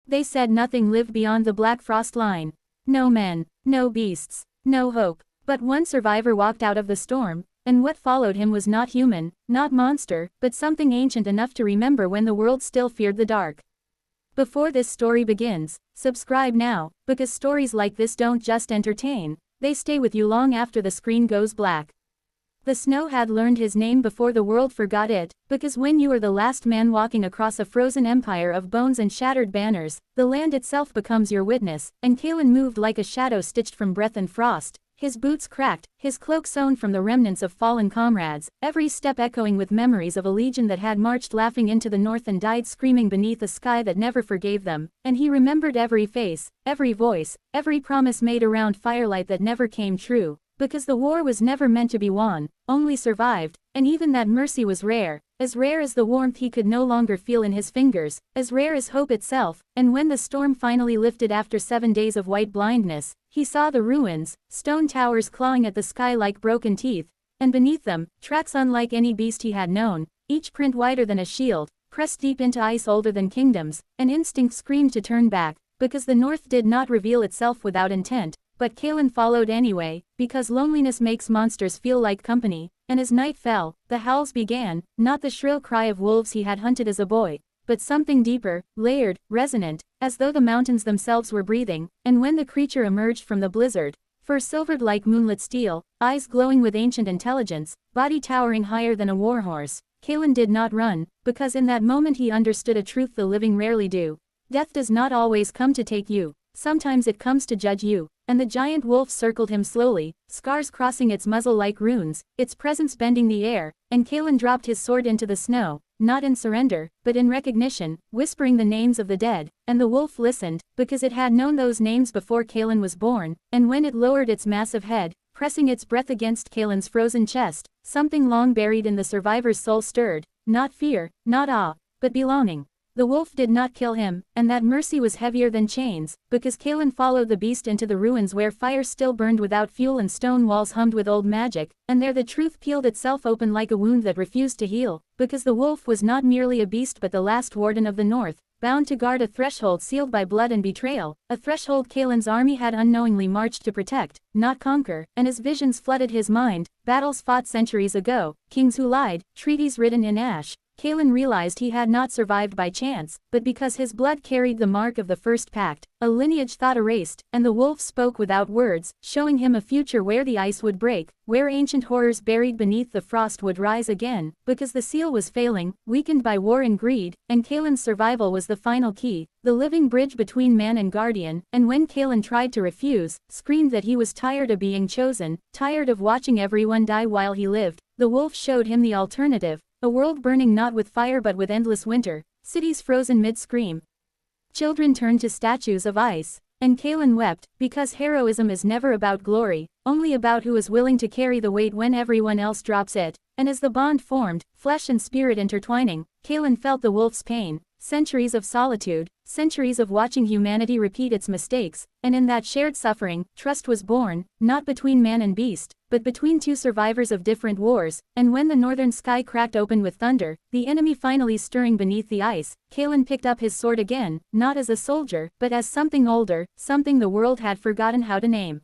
They said nothing lived beyond the black frost line. No men, no beasts, no hope. But one survivor walked out of the storm, and what followed him was not human, not monster, but something ancient enough to remember when the world still feared the dark. Before this story begins, subscribe now, because stories like this don't just entertain, they stay with you long after the screen goes black. The snow had learned his name before the world forgot it, because when you are the last man walking across a frozen empire of bones and shattered banners, the land itself becomes your witness, and Kalen moved like a shadow stitched from breath and frost, his boots cracked, his cloak sewn from the remnants of fallen comrades, every step echoing with memories of a legion that had marched laughing into the north and died screaming beneath a sky that never forgave them, and he remembered every face, every voice, every promise made around firelight that never came true. Because the war was never meant to be won, only survived, and even that mercy was rare as the warmth he could no longer feel in his fingers, as rare as hope itself, and when the storm finally lifted after 7 days of white blindness, he saw the ruins, stone towers clawing at the sky like broken teeth, and beneath them, tracks unlike any beast he had known, each print wider than a shield, pressed deep into ice older than kingdoms. An instinct screamed to turn back, because the north did not reveal itself without intent. But Kalen followed anyway, because loneliness makes monsters feel like company, and as night fell, the howls began, not the shrill cry of wolves he had hunted as a boy, but something deeper, layered, resonant, as though the mountains themselves were breathing, and when the creature emerged from the blizzard, fur silvered like moonlit steel, eyes glowing with ancient intelligence, body towering higher than a warhorse, Kalen did not run, because in that moment he understood a truth the living rarely do. Death does not always come to take you, sometimes it comes to judge you. And the giant wolf circled him slowly, scars crossing its muzzle like runes, its presence bending the air, and Kalen dropped his sword into the snow, not in surrender, but in recognition, whispering the names of the dead, and the wolf listened, because it had known those names before Kalen was born, and when it lowered its massive head, pressing its breath against Kalen's frozen chest, something long buried in the survivor's soul stirred, not fear, not awe, but belonging. The wolf did not kill him, and that mercy was heavier than chains, because Kalen followed the beast into the ruins where fire still burned without fuel and stone walls hummed with old magic, and there the truth peeled itself open like a wound that refused to heal, because the wolf was not merely a beast but the last warden of the north, bound to guard a threshold sealed by blood and betrayal, a threshold Kalen's army had unknowingly marched to protect, not conquer, and as visions flooded his mind, battles fought centuries ago, kings who lied, treaties written in ash, Kalen realized he had not survived by chance, but because his blood carried the mark of the first pact, a lineage thought erased, and the wolf spoke without words, showing him a future where the ice would break, where ancient horrors buried beneath the frost would rise again, because the seal was failing, weakened by war and greed, and Kalen's survival was the final key, the living bridge between man and guardian, and when Kalen tried to refuse, screamed that he was tired of being chosen, tired of watching everyone die while he lived, the wolf showed him the alternative. A world burning not with fire but with endless winter, cities frozen mid-scream. Children turned to statues of ice, and Kalen wept, because heroism is never about glory, only about who is willing to carry the weight when everyone else drops it, and as the bond formed, flesh and spirit intertwining, Kalen felt the wolf's pain, centuries of solitude, centuries of watching humanity repeat its mistakes, and in that shared suffering, trust was born, not between man and beast, but between two survivors of different wars, and when the northern sky cracked open with thunder, the enemy finally stirring beneath the ice, Kalen picked up his sword again, not as a soldier, but as something older, something the world had forgotten how to name.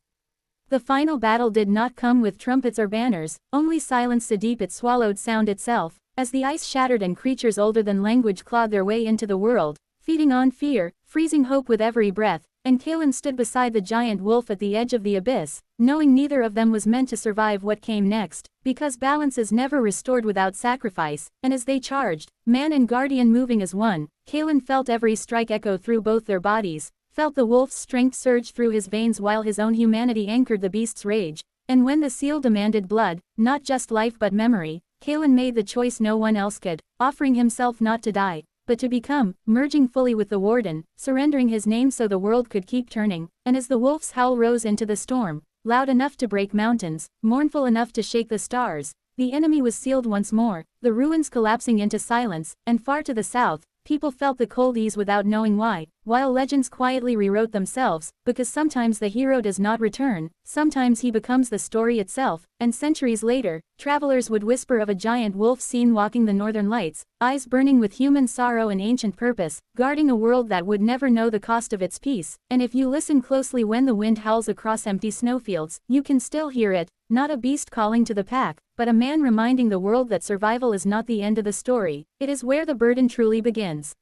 The final battle did not come with trumpets or banners, only silence so deep it swallowed sound itself, as the ice shattered and creatures older than language clawed their way into the world, feeding on fear, freezing hope with every breath, and Kalen stood beside the giant wolf at the edge of the abyss, knowing neither of them was meant to survive what came next, because balance is never restored without sacrifice, and as they charged, man and guardian moving as one, Kalen felt every strike echo through both their bodies, felt the wolf's strength surge through his veins while his own humanity anchored the beast's rage, and when the seal demanded blood, not just life but memory, Kalen made the choice no one else could, offering himself not to die, but to become, merging fully with the warden, surrendering his name so the world could keep turning, and as the wolf's howl rose into the storm, loud enough to break mountains, mournful enough to shake the stars, the enemy was sealed once more, the ruins collapsing into silence, and far to the south, people felt the cold ease without knowing why, while legends quietly rewrote themselves, because sometimes the hero does not return, sometimes he becomes the story itself, and centuries later, travelers would whisper of a giant wolf seen walking the northern lights, eyes burning with human sorrow and ancient purpose, guarding a world that would never know the cost of its peace. And if you listen closely when the wind howls across empty snowfields, you can still hear it, not a beast calling to the pack, but a man reminding the world that survival is not the end of the story, it is where the burden truly begins.